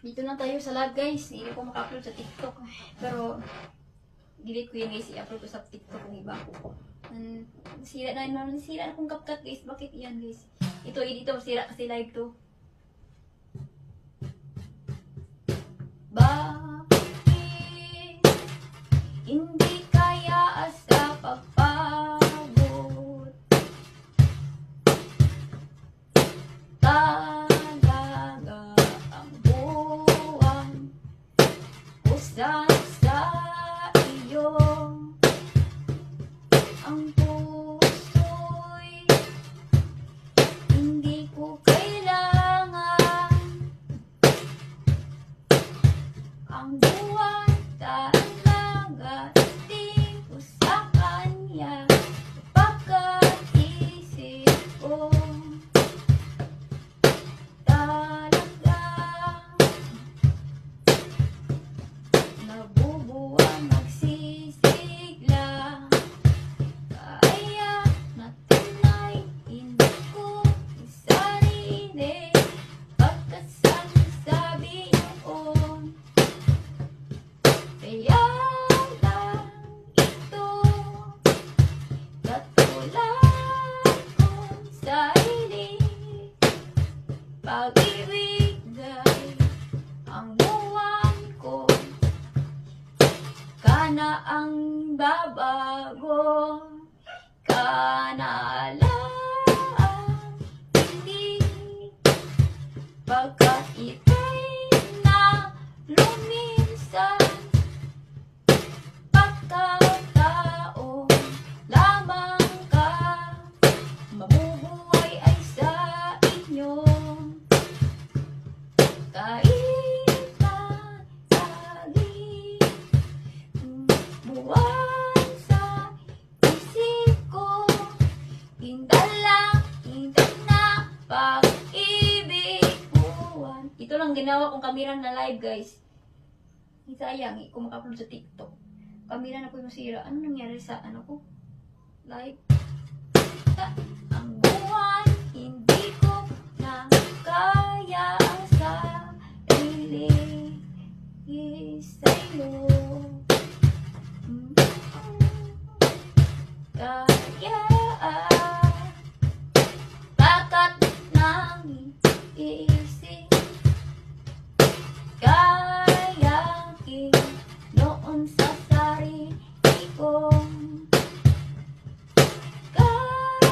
Dito lang tayo sa live guys. Hindi ko maka-upload sa TikTok. Pero, delete ko yun guys. I-upload ko sa TikTok ng iba. Nasira na akong CapCut guys. Bakit yan guys? Ito, masira kasi live to. Bakit hindi kaya sa pagpagod? Talaga ang buwan usang sa iyo. Ang puso'y hindi ko kailangan. Ang buwan talaga di ko sa kanya. Pagkaisip ko talaga nabubuwang magsisigla. Kaya natunay hindi ko sarili pagkasabi noon. Kaya lang ito katulad kong sarili. Pag-ibig ay ang buwan ko. Kana ang babago. Kana lang hindi. Pagkat ita'y na luminsan. Pagkataon lamang ka. Mabubuhay ay sa inyo. Kahit lagi buwan sa isip ko. Hintal na pag-ibig buwan. Ito lang ginawa kong kamera na live guys. Sayang, kung maka-upload sa TikTok. Kamera na po yung masira. Ano nangyari sa ano ko? Live. Ang buwan, hindi ko na kaya sa sarili sa'yo. Kaya